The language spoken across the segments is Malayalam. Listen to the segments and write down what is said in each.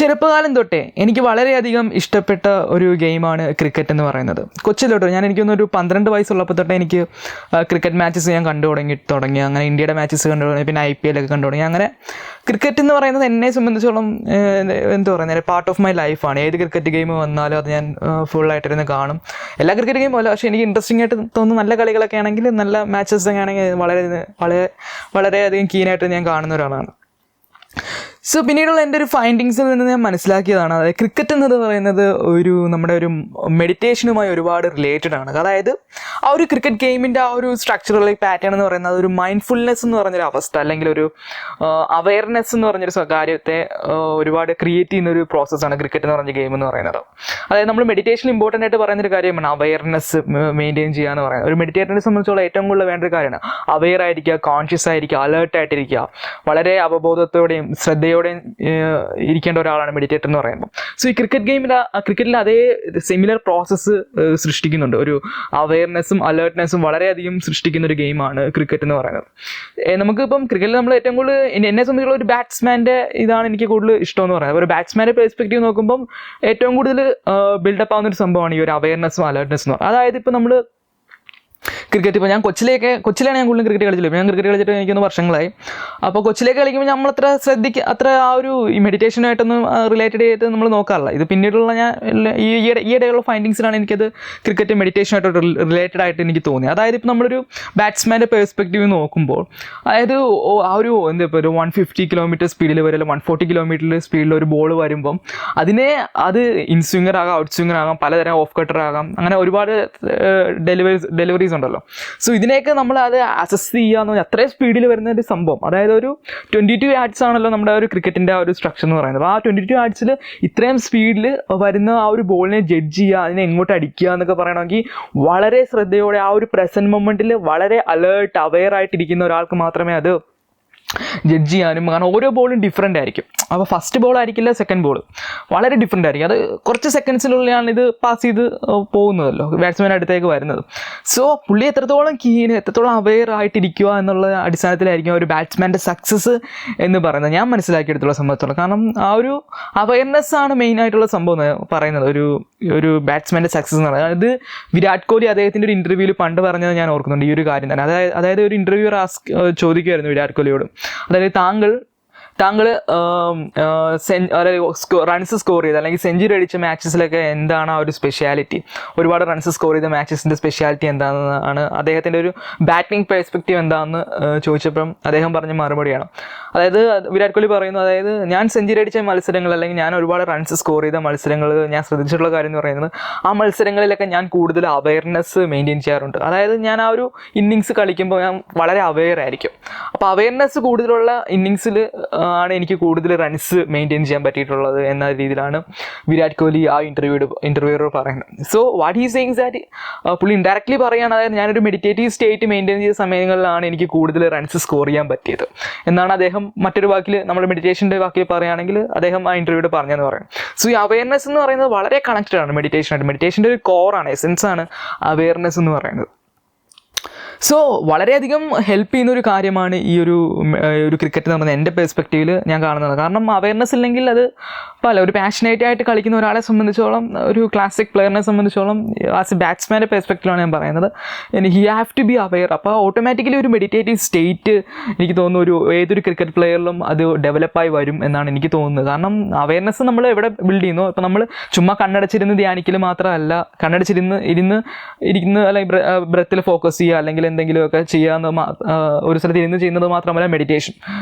ചെറുപ്പകാലം തൊട്ടേ എനിക്ക് വളരെയധികം ഇഷ്ടപ്പെട്ട ഒരു ഗെയിമാണ് ക്രിക്കറ്റ് എന്ന് പറയുന്നത്. കൊച്ചിലോട്ടോ എനിക്കൊന്നൊരു 12 വയസ്സുള്ളപ്പോൾ തൊട്ടേ എനിക്ക് ക്രിക്കറ്റ് മാച്ചസ് ഞാൻ കണ്ടു തുടങ്ങി. അങ്ങനെ ഇന്ത്യയുടെ മാച്ചസ് കണ്ടു തുടങ്ങി, പിന്നെ IPL ഒക്കെ കണ്ടു തുടങ്ങി. അങ്ങനെ ക്രിക്കറ്റ് എന്ന് പറയുന്നത് എന്നെ സംബന്ധിച്ചോളം എന്താ പറയുന്നത്, പാർട്ട് ഓഫ് മൈ ലൈഫാണ്. ഏത് ക്രിക്കറ്റ് ഗെയിം വന്നാലും അത് ഞാൻ ഫുള്ളായിട്ടിരുന്ന് കാണും. എല്ലാ ക്രിക്കറ്റ് ഗെയിമും അല്ല, പക്ഷേ എനിക്ക് ഇൻട്രസ്റ്റിംഗ് ആയിട്ട് തോന്നുന്ന നല്ല കളികളൊക്കെ ആണെങ്കിൽ, നല്ല മാച്ചസ് ഒക്കെ ആണെങ്കിൽ വളരെയധികം കീനായിട്ട് ഞാൻ കാണുന്ന ഒരാളാണ്. സോ പിന്നീടുള്ള എൻ്റെ ഒരു ഫൈൻഡിങ്സിൽ നിന്ന് ഞാൻ മനസ്സിലാക്കിയതാണ്, അതായത് ക്രിക്കറ്റ് എന്നത് പറയുന്നത് നമ്മുടെ ഒരു മെഡിറ്റേഷനുമായി ഒരുപാട് റിലേറ്റഡ് ആണ്. അതായത് ആ ഒരു ക്രിക്കറ്റ് ഗെയിമിൻ്റെ ആ ഒരു സ്ട്രക്ചറൽ പാറ്റേൺ എന്ന് പറയുന്നത് ഒരു മൈൻഡ്ഫുൾനെസ് എന്ന് പറഞ്ഞൊരു അവസ്ഥ, അല്ലെങ്കിൽ ഒരു അവെയർനെസ് എന്ന് പറഞ്ഞൊരു കാര്യത്തെ ഒരുപാട് ക്രിയേറ്റ് ചെയ്യുന്നൊരു പ്രോസസ്സാണ് ക്രിക്കറ്റ് എന്ന് പറഞ്ഞ ഗെയിം എന്ന് പറയുന്നത്. അതായത് നമ്മൾ മെഡിറ്റേഷനിൽ ഇമ്പോർട്ടൻ്റ് ആയിട്ട് പറയുന്നൊരു കാര്യമാണ് അവെയർനെസ് മെയിൻറ്റെയിൻ ചെയ്യുക എന്ന് പറയുന്നത്. ഒരു മെഡിറ്റേറ്ററിനെ സംബന്ധിച്ചോളം ഏറ്റവും കൂടുതൽ വേണ്ട ഒരു കാര്യമാണ് അവെയർ ആയിരിക്കുക, കോൺഷ്യസ് ആയിരിക്കുക, അലേർട്ടായിട്ടിരിക്കുക, വളരെ അവബോധത്തോടെയും ശ്രദ്ധയോടെയും ഇരിക്കേണ്ട ഒരാളാണ് മെഡിറ്റേറ്റർ എന്ന് പറയുമ്പോൾ. സോ ഈ ക്രിക്കറ്റിൽ അതേ സിമിലർ പ്രോസസ്സ് സൃഷ്ടിക്കുന്നുണ്ട്. ഒരു അവെയർനെസ്സും അലേർട്ട്നെസ്സും വളരെയധികം സൃഷ്ടിക്കുന്ന ഒരു ഗെയിമാണ് ക്രിക്കറ്റ് എന്ന് പറയുന്നത്. നമുക്കിപ്പം ക്രിക്കറ്റിൽ നമ്മൾ ഏറ്റവും കൂടുതൽ എന്നെ സംബന്ധിച്ചുള്ള ഒരു ബാറ്റ്സ്മാൻ്റെ ഇതാണ് എനിക്ക് കൂടുതൽ ഇഷ്ടമെന്ന് പറയുന്നത്. ഒരു ബാറ്റ്സ്മാൻ്റെ പെർസ്പെക്റ്റീവ് നോക്കുമ്പം ഏറ്റവും കൂടുതൽ ബിൽഡപ്പ് ആവുന്നൊരു സംഭവമാണ് ഈ ഒരു അവെയർനെസ്സും അലേർട്ട്നെസ്സും. അതായത് ഇപ്പോൾ നമ്മൾ ക്രിക്കറ്റ്, ഇപ്പോൾ ഞാൻ കൊച്ചിലാണ് ഞാൻ കൂടുതലും ക്രിക്കറ്റ് കളിച്ചില്ല. ഞാൻ ക്രിക്കറ്റ് കളിച്ചിട്ട് എനിക്കൊന്ന് വർഷങ്ങളായി. അപ്പോൾ കൊച്ചിലേക്ക് കളിക്കുമ്പോൾ നമ്മളത്ര അത്ര ആ ഒരു ഈ മെഡിറ്റേഷനായിട്ടൊന്നും റിലേറ്റഡ് ചെയ്ത് നമ്മൾ നോക്കാറില്ല. ഇത് പിന്നീടുള്ള ഞാൻ ഈയിടെയുള്ള ഫൈൻഡിങ്സിലാണ് എനിക്കത് ക്രിക്കറ്റ് മെഡിറ്റേഷനായിട്ട് റിലേറ്റഡ് ആയിട്ട് എനിക്ക് തോന്നി. അതായത് ഇപ്പോൾ നമ്മളൊരു ബാറ്റ്സ്മാൻ്റെ പെർസ്പെക്റ്റീവ് നോക്കുമ്പോൾ, അതായത് ആ ഒരു ഇപ്പോൾ ഒരു 150 കിലോമീറ്റർ സ്പീഡിൽ വരെ 140 കിലോമീറ്റർ സ്പീഡിൽ ഒരു ബോൾ വരുമ്പം അത് ഇൻ സ്വിങ്ങർ ആകാം, ഔട്ട് സ്വിങ്ങർ ആകാം, പലതരം ഓഫ് കട്ടർ ആകാം, അങ്ങനെ ഒരുപാട് ഡെലിവറീസ് ഉണ്ടല്ലോ. സോ ഇതിനെയൊക്കെ നമ്മൾ അത് അസസ് ചെയ്യാന്ന് പറഞ്ഞാൽ അത്രയും സ്പീഡിൽ വരുന്ന ഒരു സംഭവം. അതായത് ഒരു 22 യാർഡ്സ് ആണല്ലോ നമ്മുടെ ഒരു ക്രിക്കറ്റിൻ്റെ ആ ഒരു സ്ട്രക്ചർ എന്ന് പറയുന്നത്. ആ 22 യാർഡ്സിൽ ഇത്രയും സ്പീഡിൽ വരുന്ന ആ ഒരു ബോളിനെ ജഡ്ജ് ചെയ്യുക, അതിനെ എങ്ങോട്ട് അടിക്കുക എന്നൊക്കെ പറയണമെങ്കിൽ വളരെ ശ്രദ്ധയോടെ ആ ഒരു പ്രസൻറ്റ് മൊമെൻറ്റിൽ വളരെ അലേർട്ട് അവെയർ ആയിട്ടിരിക്കുന്ന ഒരാൾക്ക് മാത്രമേ അത് ജഡ്ജ് ചെയ്യാനും. കാരണം ഓരോ ബോളും ഡിഫറെൻ്റ് ആയിരിക്കും. അപ്പോൾ ഫസ്റ്റ് ബോൾ ആയിരിക്കില്ല സെക്കൻഡ് ബോൾ, വളരെ ഡിഫറെൻ്റ് ആയിരിക്കും. അത് കുറച്ച് സെക്കൻഡ്സിനുള്ളിലാണ് ഇത് പാസ് ചെയ്ത് പോകുന്നതല്ലോ, ബാറ്റ്സ്മാൻ അടുത്തേക്ക് വരുന്നത്. സോ പുള്ളി എത്രത്തോളം അവെയർ ആയിട്ടിരിക്കുക എന്നുള്ള അടിസ്ഥാനത്തിലായിരിക്കും ഒരു ബാറ്റ്സ്മാൻ്റെ സക്സസ് എന്ന് പറയുന്നത്, ഞാൻ മനസ്സിലാക്കിയെടുത്തുള്ള സംഭവത്തോളം. കാരണം ആ ഒരു അവെയർനെസ് ആണ് മെയിനായിട്ടുള്ള സംഭവം എന്ന് പറയുന്നത് ഒരു ബാറ്റ്സ്മാൻ്റെ സക്സസ് എന്ന് പറയുന്നത്. ഇത് വിരാട് കോഹ്ലി അദ്ദേഹത്തിൻ്റെ ഒരു ഇൻ്റർവ്യൂവിൽ പണ്ട് പറഞ്ഞത് ഞാൻ ഓർക്കുന്നുണ്ട് ഈ ഒരു കാര്യം തന്നെ. അതായത് ഒരു ഇൻ്റർവ്യൂവർ ചോദിക്കുമായിരുന്നു വിരാട് കോഹ്ലിയോട്, അതായത് താങ്കൾ റൺസ് സ്കോർ ചെയ്ത് അല്ലെങ്കിൽ സെഞ്ചുറി അടിച്ച മാച്ചസിലൊക്കെ എന്താണ് ആ ഒരു സ്പെഷ്യാലിറ്റി, ഒരുപാട് റൺസ് സ്കോർ ചെയ്ത മാച്ചസിൻ്റെ സ്പെഷ്യാലിറ്റി എന്താണെന്നാണ് അദ്ദേഹത്തിൻ്റെ ഒരു ബാറ്റിംഗ് പെർസ്പെക്റ്റീവ് എന്താണെന്ന് ചോദിച്ചപ്പം അദ്ദേഹം പറഞ്ഞ മറുപടിയാണ്. അതായത് വിരാട് കോഹ്ലി പറയുന്നു, അതായത് ഞാൻ സെഞ്ചുറി അടിച്ച മത്സരങ്ങൾ അല്ലെങ്കിൽ ഞാൻ ഒരുപാട് റൺസ് സ്കോർ ചെയ്ത മത്സരങ്ങൾ ഞാൻ ശ്രദ്ധിച്ചിട്ടുള്ള കാര്യം എന്ന് പറയുന്നത്, ആ മത്സരങ്ങളിലൊക്കെ ഞാൻ കൂടുതൽ അവെയർനെസ് മെയിൻറ്റെയിൻ ചെയ്യാറുണ്ട്. അതായത് ഞാൻ ആ ഒരു ഇന്നിങ്സ് കളിക്കുമ്പോൾ ഞാൻ വളരെ അവെയർ ആയിരിക്കും. അപ്പോൾ അവെയർനെസ് കൂടുതലുള്ള ഇന്നിങ്സിൽ ആണ് എനിക്ക് കൂടുതൽ റൺസ് മെയിൻറ്റെയിൻ ചെയ്യാൻ പറ്റിയിട്ടുള്ളത് എന്ന രീതിയിലാണ് വിരാട് കോഹ്ലി ആ ഇൻ്റർവ്യൂവർ പറയുന്നത്. So what he sayings that പുള്ളി ഇൻഡയറക്ട്ലി പറയുകയാണ്, അതായത് ഞാനൊരു മെഡിറ്റേറ്റീവ് സ്റ്റേറ്റ് മെയിൻറ്റെയിൻ ചെയ്ത സമയങ്ങളിലാണ് എനിക്ക് കൂടുതൽ റൺസ് സ്കോർ ചെയ്യാൻ പറ്റിയത് എന്നാണ് അദ്ദേഹം മറ്റൊരു വാക്കിൽ, നമ്മുടെ മെഡിറ്റേഷൻ്റെ വാക്കിൽ പറയുകയാണെങ്കിൽ അദ്ദേഹം ആ ഇൻ്റർവ്യൂവിൽ പറഞ്ഞെന്ന് പറയും. സോ ഈ അവെയർനെസ് എന്ന് പറയുന്നത് വളരെ കണക്റ്റഡ് ആണ് മെഡിറ്റേഷനായിട്ട്. മെഡിറ്റേഷൻ്റെ ഒരു കോറാണ്, എസെൻസ് ആണ് അവെയർനെസ് എന്ന് പറയുന്നത്. സോ വളരെയധികം ഹെൽപ്പ് ചെയ്യുന്ന ഒരു കാര്യമാണ് ഈ ഒരു ക്രിക്കറ്റ് എന്ന് പറയുന്നത് എൻ്റെ പെർസ്പെക്റ്റീവിൽ ഞാൻ കാണുന്നത്. കാരണം അവെയർനെസ് ഇല്ലെങ്കിൽ അത് ഒരു പാഷനേറ്റ് ആയിട്ട് കളിക്കുന്ന ഒരാളെ സംബന്ധിച്ചോളം, ഒരു ക്ലാസിക് പ്ലെയറിനെ സംബന്ധിച്ചോളം, ആസ് എ ബാറ്റ്സ്മാൻ്റെ പെർസ്പെക്റ്റീവിലാണ് ഞാൻ പറയുന്നത്, he have to be aware. അപ്പോൾ ഓട്ടോമാറ്റിക്കലി ഒരു മെഡിറ്റേറ്റീവ് സ്റ്റേറ്റ് എനിക്ക് തോന്നുന്നു ഏതൊരു ക്രിക്കറ്റ് പ്ലെയറിലും അത് ഡെവലപ്പായി വരും എന്നാണ് എനിക്ക് തോന്നുന്നത്. കാരണം അവെയർനെസ് നമ്മൾ എവിടെ ബിൽഡ് ചെയ്യുന്നു, ഇപ്പോൾ നമ്മൾ ചുമ്മാ കണ്ണടച്ചിരുന്ന് ധ്യാനിക്കൽ മാത്രമല്ല, ഇരിക്കുന്ന അല്ലെങ്കിൽ ബ്രെത്തിൽ ഫോക്കസ് ചെയ്യുക അല്ലെങ്കിൽ എന്തെങ്കിലുമൊക്കെ ചെയ്യാവുന്ന ഒരു സ്ഥലത്ത് ഇരുന്ന് ചെയ്യുന്നത് മാത്രമല്ല മെഡിറ്റേഷൻ.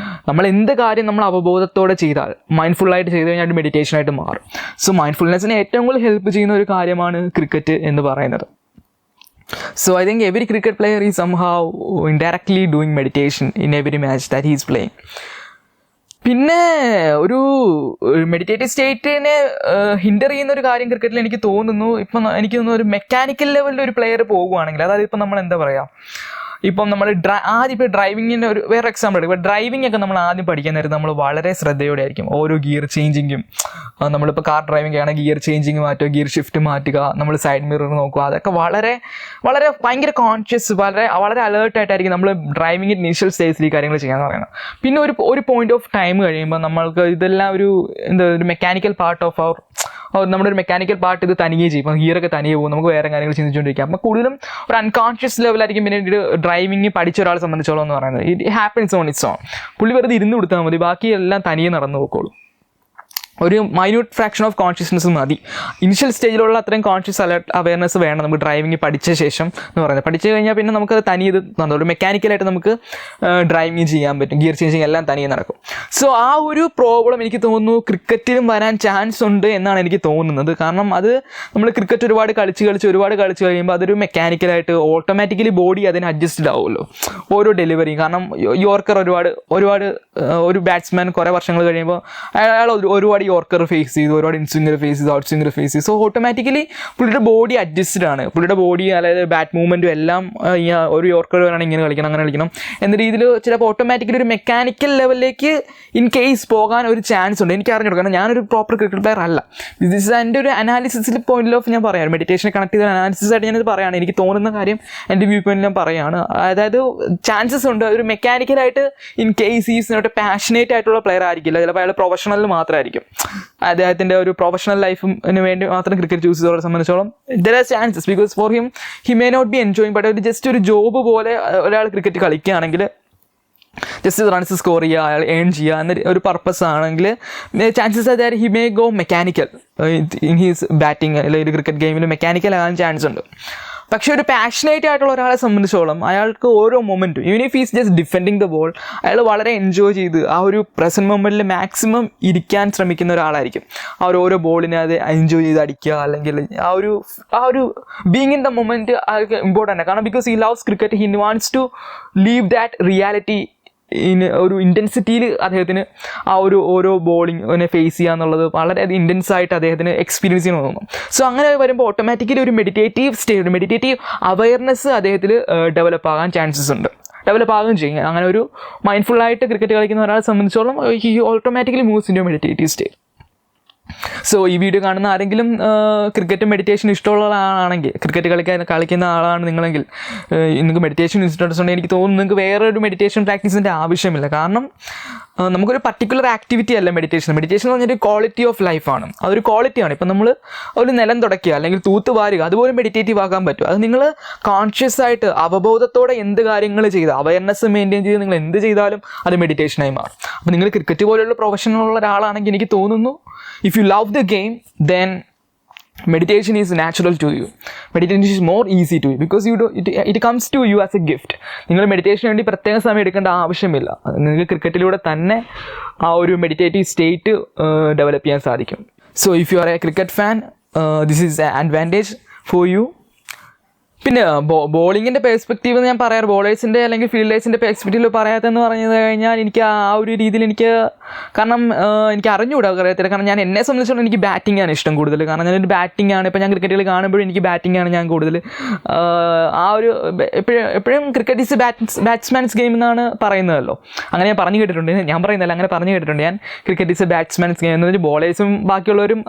നമ്മൾ എന്ത് കാര്യം നമ്മൾ അവബോധത്തോടെ ചെയ്താൽ, മൈൻഡ്ഫുള്ളായിട്ട് ചെയ്ത് കഴിഞ്ഞാൽ മെഡിറ്റേഷനായിട്ട് മാറും. സോ മൈൻഡ്ഫുൾനെസ്സിനെ ഏറ്റവും കൂടുതൽ ഹെൽപ്പ് ചെയ്യുന്ന ഒരു കാര്യമാണ് ക്രിക്കറ്റ് എന്ന് പറയുന്നത്. So I think every cricket player is somehow indirectly doing meditation in every match that he is playing. പിന്നെ ഒരു മെഡിറ്റേറ്റീവ് സ്റ്റേറ്റിനെ ഹിൻഡർ ചെയ്യുന്ന ഒരു കാര്യം ക്രിക്കറ്റിൽ എനിക്ക് തോന്നുന്നു, ഇപ്പം എനിക്ക് തോന്നുന്നു ഒരു മെക്കാനിക്കൽ ലെവലിൽ ഒരു പ്ലെയർ പോകുകയാണെങ്കിൽ, അതായത് ഇപ്പം നമ്മൾ എന്താ പറയുക, ഇപ്പം നമ്മൾ ആദ്യം ഇപ്പോൾ ഡ്രൈവിങ്ങിൻ്റെ ഒരു വേറെ എക്സാമ്പിൾ എടുക്കും. ഇപ്പോൾ ഡ്രൈവിംഗ് ഒക്കെ നമ്മൾ ആദ്യം പഠിക്കാൻ നേരത്ത് നമ്മൾ വളരെ ശ്രദ്ധയോടെ ആയിരിക്കും. ഓരോ ഗിയർ ചേഞ്ചിങ്ങും, നമ്മളിപ്പോൾ കാർ ഡ്രൈവിംഗ് ആണ്, ഗിയർ ചേഞ്ചിങ് മാറ്റുക, ഗിയർ ഷിഫ്റ്റ് മാറ്റുക, നമ്മൾ സൈഡ് മിറർ നോക്കുക, അതൊക്കെ വളരെ വളരെ ഭയങ്കര കോൺഷ്യസ്, വളരെ വളരെ അലേർട്ടായിട്ടായിരിക്കും നമ്മൾ ഡ്രൈവിങ്ങിൻ്റെ ഇനീഷ്യൽ സ്റ്റേജിൽ ഈ കാര്യങ്ങൾ ചെയ്യാൻ പറയുന്നത്. പിന്നെ ഒരു പോയിന്റ് ഓഫ് ടൈം കഴിയുമ്പോൾ നമ്മൾക്ക് ഇതെല്ലാം ഒരു മെക്കാനിക്കൽ പാർട്ട് ഓഫ് നമ്മുടെ ഒരു മെക്കാനിക്കൽ പാർട്ട് ഇത് തനിയെ ചെയ്യും. ഇപ്പം ഗിയറൊക്കെ തനിയെ പോകും, നമുക്ക് വേറെ കാര്യങ്ങൾ ചിന്തിച്ചുകൊണ്ടിരിക്കാം. അപ്പോൾ കൂടുതലും ഒരു അൺകോൺഷ്യസ് ലെവലായിരിക്കും പിന്നെ ഒരു ഡ്രൈവിംഗ് പഠിച്ച ഒരാളെ സംബന്ധിച്ചോളം എന്ന് പറയുന്നത്. It happens on its on. പുള്ളി വെറുതെ ഇരുന്ന് കൊടുത്താൽ മതി, ബാക്കിയെല്ലാം തനിയെ നടന്നു പോയിക്കോളും. ഒരു മൈന്യൂട്ട് ഫ്രാക്ഷൻ ഓഫ് കോൺഷ്യസ്നെസ് മതി. ഇനിഷ്യൽ സ്റ്റേജിലുള്ള അത്രയും കോൺഷ്യസ് അവയർനെസ് വേണം നമുക്ക് ഡ്രൈവിംഗ് പഠിച്ച ശേഷം എന്ന് പറയുന്നത്. പഠിച്ചു കഴിഞ്ഞാൽ പിന്നെ നമുക്കത് തനിയത് ഒരു മെക്കാനിക്കലായിട്ട് നമുക്ക് ഡ്രൈവിംഗ് ചെയ്യാൻ പറ്റും, ഗിയർ ചേഞ്ചിങ് എല്ലാം തനിയെ നടക്കും. സോ ആ ഒരു പ്രോബ്ലം എനിക്ക് തോന്നുന്നു ക്രിക്കറ്റിലും വരാൻ ചാൻസ് ഉണ്ട് എന്നാണ് എനിക്ക് തോന്നുന്നത്. കാരണം അത് നമ്മൾ ക്രിക്കറ്റ് ഒരുപാട് കളിച്ച് കഴിയുമ്പോൾ അതൊരു മെക്കാനിക്കലായിട്ട് ഓട്ടോമാറ്റിക്കലി ബോഡി അതിന് അഡ്ജസ്റ്റഡ് ആവുമല്ലോ ഓരോ ഡെലിവറിയും. കാരണം യോർക്കർ ഒരുപാട് ഒരു ബാറ്റ്സ്മാൻ കുറേ വർഷങ്ങൾ കഴിയുമ്പോൾ അയാൾ ഒരുപാട് യോർക്കർ ഫേസ് ചെയ്തു, ഒരുപാട് ഇൻസ്വിംഗർ ഫേസ് ചെയ്തു, ഔട്ട് സ്വിംഗർ ഫേസ് ചെയ്തു. സോ ഓട്ടോമാറ്റിക്കലി പുള്ളിയുടെ ബോഡി അഡ്ജസ്റ്റഡ് ആണ്. പുള്ളിയുടെ ബോഡി അതായത് ബാറ്റ് മൂവ്മെൻറ്റും എല്ലാം ഒരു യോർക്കർ വേണമെങ്കിൽ ഇങ്ങനെ കളിക്കണം, അങ്ങനെ കളിക്കണം എന്ന രീതിയിൽ ചിലപ്പോൾ ഓട്ടോമാറ്റിക്കലി ഒരു മെക്കാനിക്കൽ ലെവലിലേക്ക് ഇൻ കേസ് പോകാൻ ഒരു ചാൻസ് ഉണ്ട്. എനിക്ക് അറിഞ്ഞു കാരണം ഞാനൊരു പ്രോപ്പർ ക്രിക്കറ്റ് പ്ലെയർ അല്ല. ദിസ് എൻ്റെ ഒരു അനാലിസിസിൽ പോയിന്റ് ഓഫ് ഞാൻ പറയാം, മെഡിറ്റേഷനെ കണക്ട് ചെയ്ത അനാലിസിസ് ആയിട്ട് ഞാനിത് പറയുകയാണ്. എനിക്ക് തോന്നുന്ന കാര്യം എൻ്റെ വ്യൂ പോയിന്റ് ഞാൻ പറയുകയാണ്. അതായത് ചാൻസസ് ഉണ്ട് ഒരു മെക്കാനിക്കലായിട്ട് ഇൻ കേസ് ഈസ് പാഷനേറ്റ് ആയിട്ടുള്ള പ്ലെയർ ആയിരിക്കില്ല, ചിലപ്പോൾ അയാൾ പ്രൊഫഷണൽ മാത്രമായിരിക്കും. അദ്ദേഹത്തിൻ്റെ ഒരു പ്രൊഫഷണൽ ലൈഫിന് വേണ്ടി മാത്രം ക്രിക്കറ്റ് ചൂസ് ചെയ്തവരെ സംബന്ധിച്ചോളം there are chances because for him he may not be enjoying. But ഒരു ജസ്റ്റ് ഒരു ജോബ് പോലെ ഒരാൾ ക്രിക്കറ്റ് കളിക്കുകയാണെങ്കിൽ ജസ്റ്റ് റൺസ് സ്കോർ ചെയ്യുക, അയാൾ ഏൺ ചെയ്യുക എന്ന ഒരു പർപ്പസ് ആണെങ്കിൽ chances are that he may go mechanical in his batting. അല്ലെങ്കിൽ ഒരു ക്രിക്കറ്റ് ഗെയിമിൽ മെക്കാനിക്കൽ ആകാൻ ചാൻസ് ഉണ്ട്. പക്ഷേ ഒരു പാഷനേറ്റ് ആയിട്ടുള്ള ഒരാളെ സംബന്ധിച്ചോളം അയാൾക്ക് ഓരോ മൊമെൻറ്റും even if is just defending the ball അയാൾ വളരെ എൻജോയ് ചെയ്ത് ആ ഒരു പ്രസൻറ്റ് മൊമെൻറ്റിൽ മാക്സിമം ഇരിക്കാൻ ശ്രമിക്കുന്ന ഒരാളായിരിക്കും. ആ ഒരു ഓരോ ബോളിനെ അത് എൻജോയ് ചെയ്ത് അടിക്കുക, അല്ലെങ്കിൽ ആ ഒരു ബീങ് ഇൻ ദ മൊമെൻറ്റ് അയാൾക്ക് ഇമ്പോർട്ടൻ്റ് ആണ്. കാരണം because he loves cricket, he wants to leave that reality ഒരു ഇൻറ്റൻസിറ്റിയിൽ അദ്ദേഹത്തിന് ആ ഓരോ ബോളിങ്ങിനെ ഫേസ് ചെയ്യുക എന്നുള്ളത് വളരെയധികം ഇൻറ്റൻസ് ആയിട്ട് അദ്ദേഹത്തിന് എക്സ്പീരിയൻസ് ചെയ്യണമെന്ന് തോന്നും. സോ അങ്ങനെ വരുമ്പോൾ ഓട്ടോമാറ്റിക്കലി ഒരു മെഡിറ്റേറ്റീവ് അവയർനെസ് അദ്ദേഹത്തിൽ ഡെവലപ്പ് ആകാൻ ചാൻസസ് ഉണ്ട്, ഡെവലപ്പ് ആകുകയും ചെയ്യും. അങ്ങനെ ഒരു മൈൻഡ്ഫുള്ളായിട്ട് ക്രിക്കറ്റ് കളിക്കുന്ന ഒരാളെ സംബന്ധിച്ചോളം he automatically moves in to meditative state. So ഈ വീഡിയോ കാണുന്ന ആരെങ്കിലും ക്രിക്കറ്റ് മെഡിറ്റേഷൻ ഇഷ്ടമുള്ള ആളാണെങ്കിൽ, ക്രിക്കറ്റ് കളിക്കുന്ന ആളാണ് നിങ്ങളെങ്കിൽ, നിങ്ങൾക്ക് മെഡിറ്റേഷൻ ഇൻസ്ട്രക്ടേഴ്സ് ഉണ്ടെങ്കിൽ എനിക്ക് തോന്നുന്നു നിങ്ങൾക്ക് വേറൊരു മെഡിറ്റേഷൻ പ്രാക്ടീസിൻ്റെ ആവശ്യമില്ല. കാരണം നമുക്കൊരു പർട്ടിക്കുലർ ആക്ടിവിറ്റി അല്ല മെഡിറ്റേഷൻ എന്ന് പറഞ്ഞൊരു ക്വാളിറ്റി ഓഫ് ലൈഫാണ്. അതൊരു ക്വാളിറ്റിയാണ്. ഇപ്പം നമ്മൾ ഒരു നിലം തുടയ്ക്കുക അല്ലെങ്കിൽ തൂത്ത് വാരുക അതുപോലെ മെഡിറ്റേറ്റീവ് ആക്കാൻ പറ്റും. അത് നിങ്ങൾ കോൺഷ്യസ് ആയിട്ട് അവബോധത്തോടെ എന്ത് കാര്യങ്ങൾ ചെയ്ത് അവയർനെസ് മെയിൻറ്റെയിൻ ചെയ്ത് നിങ്ങൾ എന്ത് ചെയ്താലും അത് മെഡിറ്റേഷനായി മാറും. അപ്പോൾ നിങ്ങൾ ക്രിക്കറ്റ് പോലെയുള്ള പ്രൊഫഷനുള്ള ഒരാളാണെങ്കിൽ എനിക്ക് തോന്നുന്നു if you love the game then meditation is natural to you. Meditation is more easy to you because it comes to you as a gift. നിങ്ങൾ മെഡിറ്റേഷന് വേണ്ടി പ്രത്യേക സമയം എടുക്കേണ്ട ആവശ്യമില്ല. നിങ്ങൾക്ക് ക്രിക്കറ്റിലൂടെ തന്നെ ആ ഒരു മെഡിറ്റേറ്റീവ് സ്റ്റേറ്റ് ഡെവലപ്പ് ചെയ്യാൻ സാധിക്കും. So if you are A cricket fan this is A advantage for you. പിന്നെ ബോളിങ്ങിൻ്റെ പെർസ്പെക്റ്റീവ് ഞാൻ പറയാറ്, ബോളേഴ്സിൻ്റെ അല്ലെങ്കിൽ ഫീൽഡേഴ്സിൻ്റെ പെർസ്പെക്റ്റീവ് പറയാത്തതെന്ന് പറഞ്ഞു കഴിഞ്ഞാൽ എനിക്ക് ആ ഒരു രീതിയിൽ കാരണം എനിക്ക് അറിഞ്ഞുകൂടാ അറിയത്തില്ല. കാരണം ഞാൻ എന്നെ സംബന്ധിച്ചിടത്തോളം എനിക്ക് ബാറ്റിംഗ് ആണ് ഇഷ്ടം കൂടുതൽ. കാരണം ഞാനൊരു ബാറ്റിംഗ് ആണ്, ഇപ്പോൾ ഞാൻ ക്രിക്കറ്റുകൾ കാണുമ്പോഴും എനിക്ക് ബാറ്റിംഗ് ആണ് ഞാൻ കൂടുതൽ ആ ഒരു എപ്പോഴും ക്രിക്കറ്റ് ഈസ് ബാറ്റ്സ്മാൻസ് ഗെയിം എന്നാണ് പറയുന്നതല്ലോ. അങ്ങനെ ഞാൻ പറഞ്ഞു കേട്ടിട്ടുണ്ട്, ഞാൻ പറയുന്നില്ല, അങ്ങനെ പറഞ്ഞു കേട്ടിട്ടുണ്ട് ഞാൻ. ക്രിക്കറ്റ് ഈസ് എ ബാറ്റ്സ്മാൻസ് ഗെയിം എന്ന് വെച്ചാൽ ബോളേഴ്സും ബാക്കിയുള്ളവരും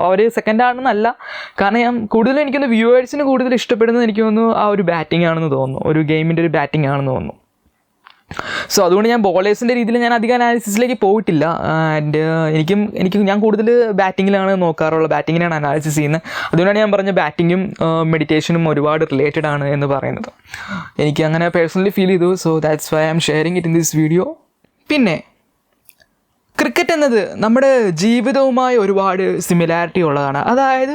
അവർ സെക്കൻഡാണെന്നല്ല. കാരണം ഞാൻ കൂടുതലും എനിക്കൊന്ന് വ്യൂവേഴ്സിന് കൂടുതൽ ഇഷ്ടപ്പെടുന്നത് എനിക്ക് തോന്നുന്നു ആ ഒരു ബാറ്റിംഗ് ആണെന്ന് തോന്നുന്നു, ഒരു ഗെയിമിൻ്റെ ഒരു ബാറ്റിംഗ് ആണെന്ന് തോന്നുന്നു. സോ അതുകൊണ്ട് ഞാൻ ബോളേഴ്സിൻ്റെ രീതിയിൽ ഞാൻ അധികം അനാലിസിസിലേക്ക് പോയിട്ടില്ല. ആൻഡ് ഞാൻ കൂടുതൽ ബാറ്റിങ്ങിലാണ് നോക്കാറുള്ളത്, ബാറ്റിങ്ങിനാണ് അനാലിസിസ് ചെയ്യുന്നത്. അതുകൊണ്ടാണ് ഞാൻ പറഞ്ഞ ബാറ്റിങ്ങും മെഡിറ്റേഷനും ഒരുപാട് റിലേറ്റഡ് ആണ് എന്ന് പറയുന്നത്. എനിക്ക് അങ്ങനെ പേഴ്സണലി ഫീൽ ചെയ്തു. So that's why I am sharing it in this video. പിന്നെ ക്രിക്കറ്റ് എന്നത് നമ്മുടെ ജീവിതവുമായി ഒരുപാട് സിമിലാരിറ്റി ഉള്ളതാണ്. അതായത്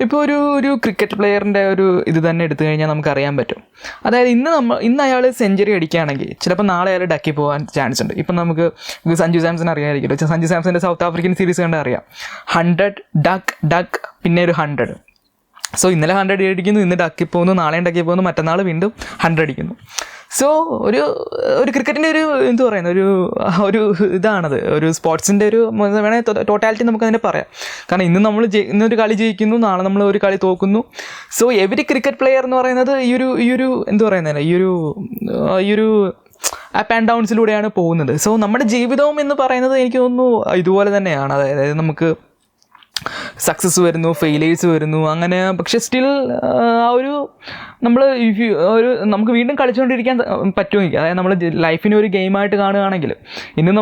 ഇപ്പോൾ ഒരു ക്രിക്കറ്റ് പ്ലെയറിൻ്റെ ഒരു ഇത് തന്നെ എടുത്തു കഴിഞ്ഞാൽ നമുക്കറിയാൻ പറ്റും. അതായത് ഇന്ന് അയാൾ സെഞ്ചുറി അടിക്കുകയാണെങ്കിൽ ചിലപ്പോൾ നാളെ അയാൾ ഡക്കി പോകാൻ ചാൻസ് ഉണ്ട്. ഇപ്പം നമുക്ക് സഞ്ജു സാംസൺ അറിയാമായിരിക്കുമല്ലോ. സഞ്ജു സാംസൻ്റെ സൗത്ത് ആഫ്രിക്കൻ സീരീസ് കണ്ടാൽ അറിയാം. 100 ഡക്ക് പിന്നെ ഒരു 100. സോ ഇന്നലെ 100 അടിക്കുന്നു, ഇന്ന് ഡക്കി പോകുന്നു, നാളെ ഡക്കി പോകുന്നു, മറ്റന്നാൾ വീണ്ടും 100 അടിക്കുന്നു. സോ ഒരു ക്രിക്കറ്റിൻ്റെ എന്ത് പറയുന്നത് ഒരു ഇതാണത്, ഒരു സ്പോർട്സിൻ്റെ വേണമെങ്കിൽ ടോട്ടാലിറ്റി നമുക്കതിനെ പറയാം. കാരണം ഇന്നൊരു കളി ജയിക്കുന്നു, നാളെ നമ്മൾ ഒരു കളി തോക്കുന്നു. സോ എവരി ക്രിക്കറ്റ് പ്ലെയർ എന്ന് പറയുന്നത് ഈ ഒരു എന്ത് പറയുന്നില്ല ഈ ഒരു അപ്പ് ആൻഡ് ഡൗൺസിലൂടെയാണ് പോകുന്നത്. സോ നമ്മുടെ ജീവിതവും എന്ന് പറയുന്നത് എനിക്ക് തോന്നുന്നു ഇതുപോലെ തന്നെയാണ്. അതായത് നമുക്ക് സക്സസ് വരുന്നു, ഫെയിലിയേഴ്സ് വരുന്നു, അങ്ങനെ. പക്ഷെ സ്റ്റിൽ നമുക്ക് വീണ്ടും കളിച്ചുകൊണ്ടിരിക്കാൻ പറ്റുമെങ്കിൽ, അതായത് നമ്മൾ ലൈഫിനെ ഒരു ഗെയിമായിട്ട് കാണുകയാണെങ്കിൽ, ഇപ്പം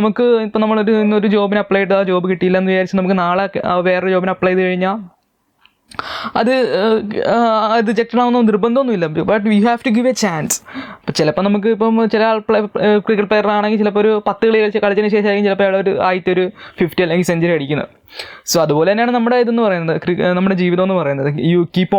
ഇന്നൊരു ജോബിന് അപ്ലൈ ചെയ്ത് ആ ജോബ് കിട്ടിയില്ല എന്ന് വിചാരിച്ച് നമുക്ക് നാളെ വേറൊരു ജോബിന് അപ്ലൈ ചെയ്ത് കഴിഞ്ഞാൽ അത് റിജക്റ്റഡ് ആവുന്ന നിർബന്ധമൊന്നുമില്ല. But we have to give a chance. അപ്പോൾ ചിലപ്പോൾ നമുക്ക് ചില ക്രിക്കറ്റ് പ്ലെയർ ആണെങ്കിൽ ചിലപ്പോൾ ഒരു 10 കളി കളിച്ചതിന് ശേഷമായിരിക്കും ചിലപ്പോൾ അയാൾ ആദ്യത്തെ ഒരു 50 അല്ലെങ്കിൽ സെഞ്ചുറി അടിക്കുന്നത്. സോ അതുപോലെ തന്നെയാണ് നമ്മുടെ ഇതെന്ന് പറയുന്നത്, നമ്മുടെ ജീവിതം എന്ന് പറയുന്നത്. യു കീപ്പ്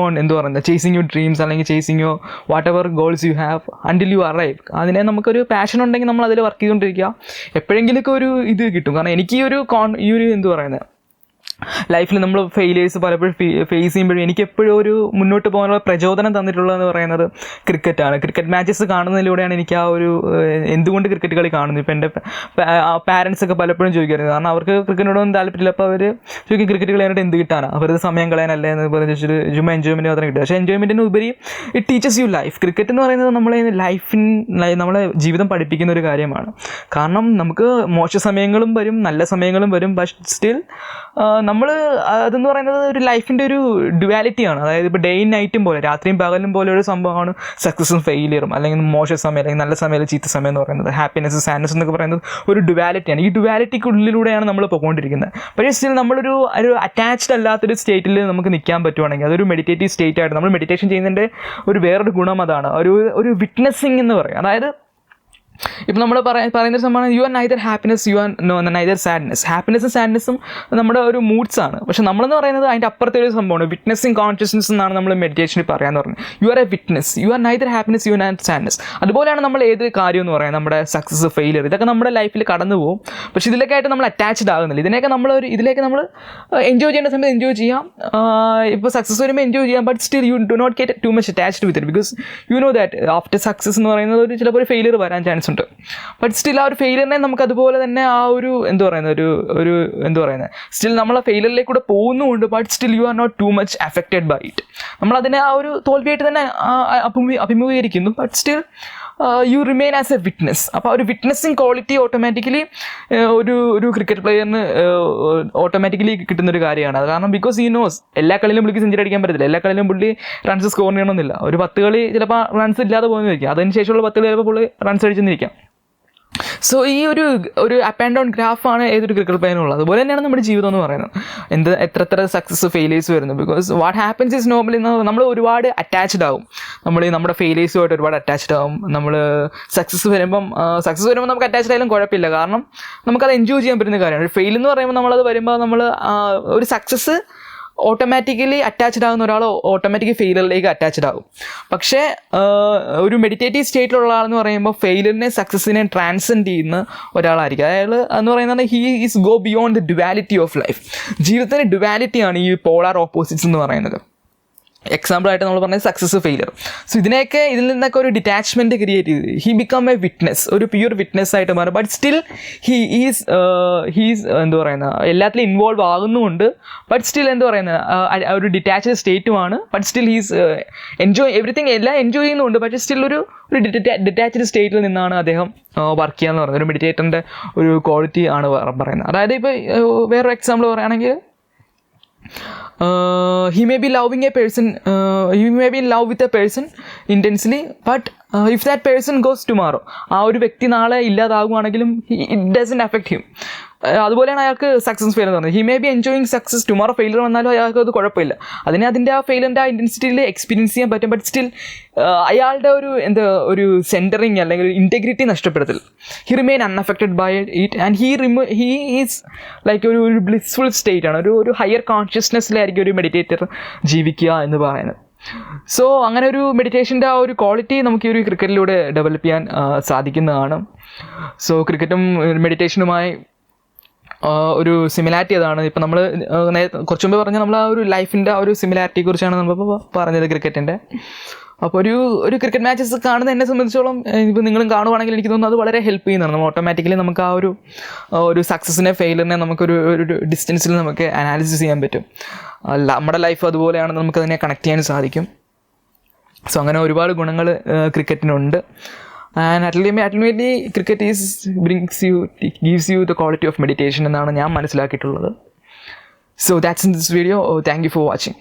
ഓൺ എന്ത് പറയുന്നത്, ചേസിങ് യുവർ ഡ്രീംസ്, അല്ലെങ്കിൽ chasing your what ever goals you have until you arrive. അതിനെ നമുക്കൊരു പാഷൻ ഉണ്ടെങ്കിൽ നമ്മൾ അതിൽ വർക്ക് ചെയ്തുകൊണ്ടിരിക്കുക. എപ്പോഴെങ്കിലുമൊക്കെ ഒരു ഇത് കിട്ടും. കാരണം എനിക്ക് ഈ ഒരു എന്ത് പറയുന്നത്, ലൈഫിൽ നമ്മൾ ഫെയിലിയേഴ്സ് പലപ്പോഴും ഫേസ് ചെയ്യുമ്പോഴും എനിക്ക് എപ്പോഴും ഒരു മുന്നോട്ട് പോകാനുള്ള പ്രചോദനം തന്നിട്ടുള്ളതെന്ന് പറയുന്നത് ക്രിക്കറ്റാണ്. ക്രിക്കറ്റ് മാച്ചസ് കാണുന്നതിലൂടെയാണ് എനിക്ക് എന്തുകൊണ്ട് ക്രിക്കറ്റ് കളി കാണുന്നത്. ഇപ്പോൾ എൻ്റെ പാരൻസൊക്കെ പലപ്പോഴും ചോദിക്കാറുണ്ട്. കാരണം അവർക്ക് ക്രിക്കറ്റിനോടൊന്നും താല്പര്യമില്ല. അപ്പോൾ അവർ ചോദിക്കും ക്രിക്കറ്റ് കളയാനായിട്ട് എന്ത് കിട്ടാനാണ്, അവരുടെ സമയം കളയാനല്ലേ എന്ന് പറഞ്ഞ് ചോദിച്ചിട്ട് ചുമ്മാ എൻജോയ്മെൻറ്റ് മാത്രം കിട്ടുക. പക്ഷേ എൻജോയ്മെൻറ്റിന് ഉപരി it teaches U life. Cricket എന്ന് പറയുന്നത് നമ്മളെ നമ്മളെ ജീവിതം പഠിപ്പിക്കുന്ന ഒരു കാര്യമാണ്. കാരണം നമുക്ക് മോശ സമയങ്ങളും വരും, നല്ല സമയങ്ങളും വരും. ബട്ട് സ്റ്റിൽ അതെന്ന് പറയുന്നത് ഒരു ലൈഫിൻ്റെ ഒരു ഡ്യുവാലിറ്റിയാണ്. അതായത് ഇപ്പോൾ ഡേയും നൈറ്റും പോലെ, രാത്രിയും പകലും പോലെ ഒരു സംഭവമാണ് സക്സസും ഫെയിലിയറും, അല്ലെങ്കിൽ മോശ സമയം അല്ലെങ്കിൽ നല്ല സമയം ചീത്ത സമയം എന്ന് പറയുന്നത്. ഹാപ്പിനെസ് സാഡ്നെസ് എന്നൊക്കെ പറയുന്നത് ഒരു ഡ്യുവാലിറ്റിയാണ്. ഈ ഡ്യുവാലിറ്റിക്കുള്ളിലൂടെയാണ് നമ്മൾ പോയിക്കൊണ്ടിരിക്കുന്നത്. പക്ഷേ സ്റ്റിൽ നമ്മളൊരു അറ്റാച്ച്ഡ് അല്ലാത്തൊരു സ്റ്റേറ്റിൽ നമുക്ക് നിൽക്കാൻ പറ്റുവാണെങ്കിൽ അതൊരു മെഡിറ്റേറ്റീവ് സ്റ്റേറ്റ് ആയിട്ട്, നമ്മൾ മെഡിറ്റേഷൻ ചെയ്യുന്നതിൻ്റെ വേറൊരു ഗുണം അതാണ്, ഒരു വിറ്റ്നസ്സിങ് എന്ന് പറയും. അതായത് ഇപ്പം നമ്മൾ പറയുന്ന സംഭവമാണ് you are neither happiness, you are neither sadness. ഹാപ്പിനെസ്സും സാഡ്നെസ്സും നമ്മുടെ ഒരു മൂഡ്സാണ്. പക്ഷെ നമ്മളെന്ന് പറയുന്നത് അതിൻ്റെ അപ്പുറത്തെ ഒരു സംഭവമാണ് വിറ്റ്നസ്സിങ് കോൺഷ്യസ്നെസ് എന്നാണ് നമ്മൾ മെഡിറ്റേഷനിൽ പറയാമെന്ന് പറഞ്ഞത്. You are A witness, U are neither happiness, you are neither sadness. അതുപോലെയാണ് നമ്മൾ ഏത് കാര്യം എന്ന് പറയുന്നത്, നമ്മുടെ സക്സസ് ഫെയിലിയർ, ഇതൊക്കെ നമ്മുടെ ലൈഫിൽ കടന്നു പോകും. പക്ഷേ ഇതിലൊക്കെ ആയിട്ട് നമ്മൾ അറ്റാച്ച്ഡ് ആകുന്നില്ല. ഇതിലേക്ക് നമ്മൾ എൻജോയ് ചെയ്യേണ്ട സമയത്ത് എൻജോയ് ചെയ്യാം. ഇപ്പോൾ സക്സസ് വരുമ്പോൾ എൻജോയ് ചെയ്യാം. But still you do not get too much attached with it. Because you know that after success എന്ന് പറയുന്നത് ചിലപ്പോൾ ഒരു ഫെയിലിയർ വരാൻ ചാൻസ് ഉണ്ട്. ബട്ട് സ്റ്റിൽ ആ ഒരു ഫെയിലിയറിനെ നമുക്ക് അതുപോലെ തന്നെ സ്റ്റിൽ നമ്മൾ ആ ഫെയിലിയറിലേക്കൂടെ പോകുന്നുമുണ്ട്. But still you are not too much affected by it. നമ്മളതിനെ ആ ഒരു തോൽവിയായിട്ട് തന്നെ അഭിമുഖീകരിക്കുന്നു. But still you remain as a witness. അപ്പോൾ ഒരു വിറ്റ്നസ്സിങ് ക്വാളിറ്റി ഓട്ടോമാറ്റിക്കലി ഒരു ക്രിക്കറ്റ് പ്ലെയറിന് ഓട്ടോമാറ്റിക്കലി കിട്ടുന്നൊരു കാര്യമാണ്. അത് കാരണം ബിക്കോസ് ഹി നോസ് എല്ലാ കളിയിലും പുള്ളിക്ക് സെഞ്ചുറി അടിക്കാൻ പറ്റത്തില്ല, എല്ലാ കളിയിലും പുള്ളി റൺസ് സ്കോർ ചെയ്യണമെന്നില്ല. ഒരു 10 കളി ചിലപ്പോൾ റൺസ് ഇല്ലാതെ പോകുന്നതായിരിക്കും, അതിന് ശേഷമുള്ള 10 കളി ചിലപ്പോൾ പുള്ളി റൺസ് അടിച്ചെന്നിരിക്കാം. സോ ഈ ഒരു അപ്പ് ആൻഡ് ഡൗൺ ഗ്രാഫാണ് ഏതൊരു ക്രിക്കറ്റ് പ്ലെയറിനുള്ളത്. അതുപോലെ തന്നെയാണ് നമ്മുടെ ജീവിതം എന്ന് പറയുന്നത്. എത്ര സക്സസ് ഫെയിലിയേഴ്സ് വരുന്നു. Because what happens is normally നമ്മൾ ഒരുപാട് അറ്റാച്ച്ഡ് ആവും. നമ്മുടെ ഫെയിലിയേഴ്സുമായിട്ട് ഒരുപാട് അറ്റാച്ച്ഡ് ആവും. നമ്മൾ സക്സസ് വരുമ്പം നമുക്ക് അറ്റാച്ച്ഡ് ആയാലും കുഴപ്പമില്ല. കാരണം നമുക്കത് എൻജോയ് ചെയ്യാൻ പറ്റുന്ന കാര്യമാണ്. ഒരു ഫെയിൽ എന്ന് പറയുമ്പോൾ നമ്മളത് വരുമ്പോൾ ഒരു സക്സസ് ഓട്ടോമാറ്റിക്കലി അറ്റാച്ച്ഡ് ആകുന്ന ഒരാൾ ഓട്ടോമാറ്റിക്കലി ഫെയിലിയറിലേക്ക് അറ്റാച്ച്ഡ് ആകും. പക്ഷേ ഒരു മെഡിറ്റേറ്റീവ് സ്റ്റേറ്റിലുള്ള ആളെന്ന് പറയുമ്പോൾ ഫെയിലിയറിനെ സക്സസിനെ ട്രാൻസെൻഡ് ചെയ്യുന്ന ഒരാളായിരിക്കും. അയാൾ എന്ന് പറയുന്നത് he is go beyond the duality of life. ജീവിതത്തിൻ്റെ ഡ്യുവാലിറ്റിയാണ് ഈ പോളാർ ഓപ്പോസിറ്റ്സ് എന്ന് പറയുന്നത്. എക്സാമ്പിളായിട്ട് നമ്മൾ പറഞ്ഞത് സക്സസ് ഫെയിലിയർ. സോ ഇതിൽ നിന്നൊക്കെ ഒരു ഡിറ്റാച്ച്മെൻറ്റ് ക്രിയേറ്റ് ചെയ്ത് ഹി ബിക്കം എ വിറ്റ്നസ്, ഒരു പ്യൂർ വിറ്റ്നസ് ആയിട്ട് മാറും. ബട്ട് സ്റ്റിൽ ഹീസ് എല്ലാത്തിലും ഇൻവോൾവ് ആകുന്നുമുണ്ട്. ബട്ട് സ്റ്റിൽ ഒരു ഡിറ്റാച്ച്ഡ് സ്റ്റേറ്റുമാണ്. ബട്ട് സ്റ്റിൽ ഹീസ് എവറിത്തിങ് എല്ലാം എൻജോയ് ചെയ്യുന്നുണ്ട്. പക്ഷേ സ്റ്റിൽ ഒരു ഡിറ്റാച്ച്ഡ് സ്റ്റേറ്റിൽ നിന്നാണ് അദ്ദേഹം വർക്ക് ചെയ്യാന്ന് പറയുന്നത്. ഒരു മെഡിറ്റേറ്ററിൻ്റെ ഒരു ക്വാളിറ്റി ആണ് പറയുന്നത്. അതായത് ഇപ്പോൾ വേറൊരു എക്സാമ്പിൾ പറയുകയാണെങ്കിൽ he may be loving a person, he may be in love with a person intensely, but if that person goes tomorrow, ആ ഒരു വ്യക്തി നാളെ ഇല്ലാതാകുവാണെങ്കിലും it doesn't affect him. അതുപോലെയാണ് അയാൾക്ക് സക്സസ് ഫെയിലിയർ എന്ന് പറഞ്ഞത്. He may be enjoying success, tomorrow failure വന്നാലും അയാൾക്ക് അത് കുഴപ്പമില്ല. അതിൻ്റെ ആ ഫെയിലിയറിൻ്റെ ആ ഇൻറ്റൻസിറ്റിയിൽ എക്സ്പീരിയൻസ് ചെയ്യാൻ പറ്റും. ബട്ട് സ്റ്റിൽ അയാളുടെ ഒരു സെൻറ്ററിങ് അല്ലെങ്കിൽ ഇൻറ്റഗ്രിറ്റി നഷ്ടപ്പെടത്തില്ല. He remain unaffected by it and he is like ഒരു ബ്ലിസ്ഫുൾ സ്റ്റേറ്റ് ആണ്. ഒരു ഹയർ കോൺഷ്യസ്നെസ്സിലായിരിക്കും ഒരു മെഡിറ്റേറ്റർ ജീവിക്കുക എന്ന് പറയുന്നത്. സോ അങ്ങനെ ഒരു മെഡിറ്റേഷൻ്റെ ആ ഒരു ക്വാളിറ്റി നമുക്ക് ഈ ഒരു ക്രിക്കറ്റിലൂടെ ഡെവലപ്പ് ചെയ്യാൻ സാധിക്കുന്നതാണ്. സോ ക്രിക്കറ്റും മെഡിറ്റേഷനുമായി ഒരു സിമിലാരിറ്റി അതാണ്. ഇപ്പം നമ്മൾ കുറച്ച് മുമ്പ് പറഞ്ഞാൽ നമ്മൾ ആ ഒരു ലൈഫിൻ്റെ ആ ഒരു സിമിലാരിറ്റിയെ കുറിച്ചാണ് നമ്മളിപ്പോൾ പറഞ്ഞത് ക്രിക്കറ്റിൻ്റെ. അപ്പോൾ ഒരു ക്രിക്കറ്റ് മാച്ചസ് കാണുന്ന എന്നെ സംബന്ധിച്ചോളം ഇപ്പോൾ നിങ്ങളും കാണുവാണെങ്കിൽ എനിക്ക് തോന്നുന്നു അത് വളരെ ഹെൽപ്പ് ചെയ്യുന്നതാണ്. നമ്മൾ ഓട്ടോമാറ്റിക്കലി നമുക്ക് ആ ഒരു സക്സസിനെ ഫെയിലിയറിനെ നമുക്കൊരു ഡിസ്റ്റൻസിൽ നമുക്ക് അനാലിസിസ് ചെയ്യാൻ പറ്റും. നമ്മുടെ ലൈഫ് അതുപോലെയാണെന്ന് നമുക്കതിനെ കണക്ട് ചെയ്യാൻ സാധിക്കും. സോ അങ്ങനെ ഒരുപാട് ഗുണങ്ങൾ ക്രിക്കറ്റിനുണ്ട്. And ultimately cricket gives you the quality of meditation എന്നാണ് ഞാൻ മനസ്സിലാക്കിയിട്ടുള്ളത്. So that's in this video. Thank you for watching.